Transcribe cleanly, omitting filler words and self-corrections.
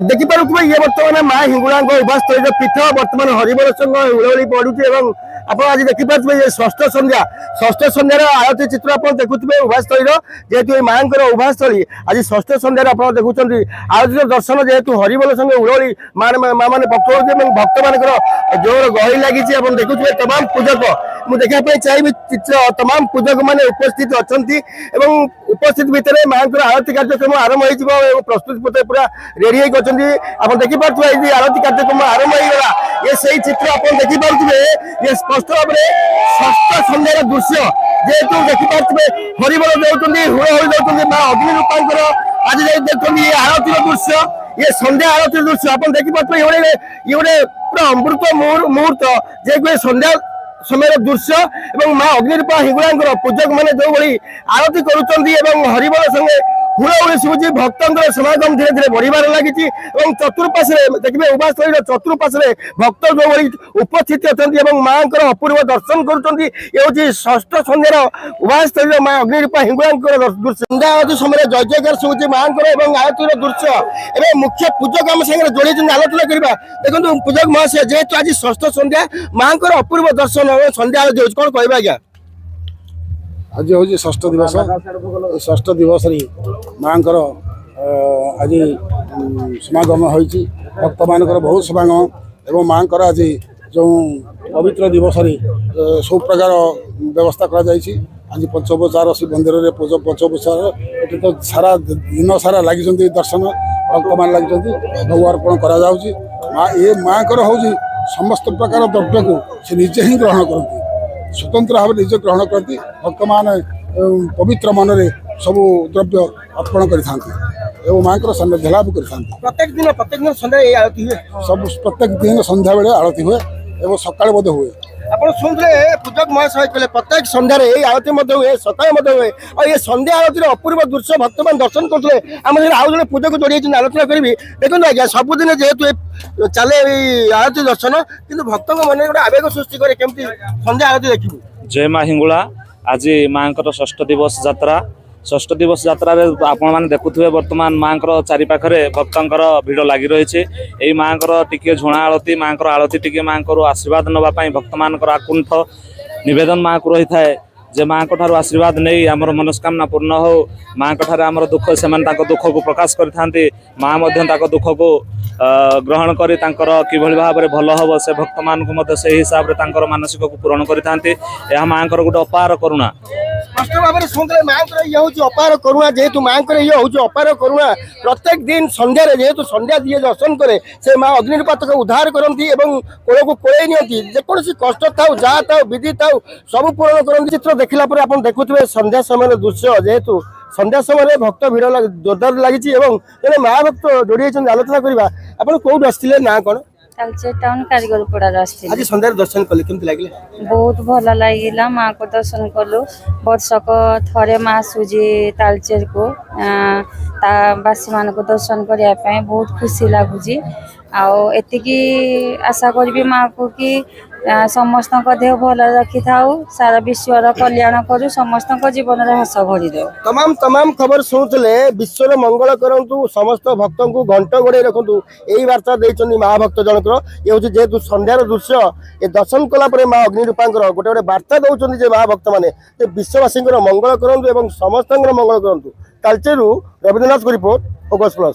देखिपे ये बर्तमान माँ हिंगुला उपास्थल पीठ बर्तमान हरिबर संग हुलहुली पड़ू आप आज देखिपे ये षष्ठ संध्यार आरती चित्र आप देखुए उभास्थल जेहेतु माँ उभास्थली आज षष्ठ संध्यार आप देखुं आरती दर्शन जेहेतु हरिबल संग हुलहुली माँ मैंने पकाऊे भक्त मान जोर गहली लगी देखुए तमाम पूजक मुझे देखा चाहिए चित्र तमाम पूजक मैंने उपस्थित अच्छा उपस्थित भितर माँ आरती कार्यक्रम आरंभ हो प्रस्तुत पूरा रेडी आप देखिपे आरती कार्यक्रम आरंभ होगा ये सही चित्र आप देखिपे ये स्पष्ट भाव में षष्ठ संध्यार दृश्य जेहेतु देखिपे हरिबल दौरान हुलहुली दौरान माँ अग्नि रूपांकर आज देखते आरती दृश्य ये संध्या आरती दृश्य आप देखिपे ये गोटे पूरा अमृत मुहूर्त जे संध्या समय दृश्य और माँ अग्निरूपा हिंगुला पूजक मैंने जो भाई आरती करुँच हरिबल संगे हुलहुली शुभुची भक्तर समागम धीरे धीरे बढ़िबार लगी चतुर्पाशे देखिए उभास्थल चतुर्पाशे भक्त जो भाई उपस्थित अच्छा माँ अपूर्व दर्शन करुँच षष्ठ संध्यार उभास्थल माँ अग्निरूपा हिंगुला दृश्य संध्या आरती समय जय जयकार शुभुची माँ आरती दृश्य एवं मुख्य पूजक आम सागर जोड़ी आलोचना करवा देखो पूजक महाशय जेहेतु आज षष्ठ संध्या माँ अपूर्व दर्शन संध्या आरती हो कौन कह आज्ञा आज हूँ षष्ठ दिवस षष्ठ दिवस माँ आज समागम हो भक्त मान बहुत समागम एवं माँ आज जो पवित्र दिवस सब प्रकार व्यवस्था कर आज पंचोपचार श्री मंदिर में पंचोपचार ये तो सारा दिन सारा लगी दर्शन भक्त मान लगी भोग अर्पण कर माँ हूँ समस्त प्रकार द्रव्य को से निजे ही ग्रहण करती स्वतंत्र भाव निजे ग्रहण करती भक्त मान पवित्र मन में सब द्रव्य अर्पण कर माँ सान्निध्य लाभ कर प्रत्येक दिन संध्या आरती हुए सब प्रत्येक दिन संध्या बेले आरती हुए एवं सकाल हुए आप शुणुले पूजक महाशय कहले प्रत्येक संध्यार आरती हुए सकाल हुए और ये संध्या आरती अपूर्व दृश्य भक्त मान दर्शन करते आम आउ जो पूजक जोड़ी आलोचना करी देखो आज्ञा सबुदिन जेहेतु चले आरती दर्शन कि भक्त मन गोटे आवेग सृष्टि करे केमती संध्या आरती देखिए जय माँ हिंगुला आज माँ षष्ठ दिवस यात्रा षष्ठ दिवस यात्रा आपण मैंने देखुए बर्तमान माँ चारिपाखे भक्तर भिड़ लगी रही है माँ टी झुणा आलती माँ आलती टी माँ आशीर्वाद नापी भक्त मान आकुंठ नवेदन माँ को रही है जे माँ ठार आशीर्वाद नहीं आमर मनस्कामना पूर्ण हो माँ ठार आमर दुख से दुख को प्रकाश करते माँ दुख को ग्रहण कर कि भाव में भल हम से भक्त मान से हिसाब से मानसिक को पूरण करते माँ गोटे अपार करुणा स्पष्ट भाव में शुणुले माँ ये हूँ अपार करुणा जेहेतु माँ ये हूँ अपार करुणा प्रत्येक दिन संध्यार जेहेतु संध्या दिए दर्शन करे से माँ अग्निपात को उद्धार करती कोल को कोई निजी कष्ट था जहाँ था विधि था सब पूरण करती चित्र देखला आप देखुए संध्या समय दृश्य जेहेतु संध्या समय भक्त भिड़ जोरदार लगी जैसे माँ भक्त जोड़ी आलोचना करवा आप कौट आसते ना कौन टाउन कारीगरपड़ा आज संध्यार दर्शन कले केमती लगे बहुत भल लगे माँ को दर्शन कलु वर्षक थरे माँ सुझे तालचेर को बासी मान को दर्शन करने बहुत खुशी लगुच आती आशा करी माँ को कि समस्त देह भल रखी था सारा विश्व कल्याण करू समस्त जीवन हस भरी दो तमाम खबर शुणुले विश्व मंगल करूँ समस्त भक्त को घंट गोड़े रखु यही वार्ता देते महाभक्त जनक ये हूँ जेहेतु संध्यार दृश्य ये दर्शन कलापर माँ अग्निरूपांकर गोटे गोटे वार्ता दौरान महाभक्त मैंने विश्ववासी मंगल करूँ समस्त मंगल करूँ तालचेरू रवींद्रनाथ को रिपोर्ट फोकस प्लस।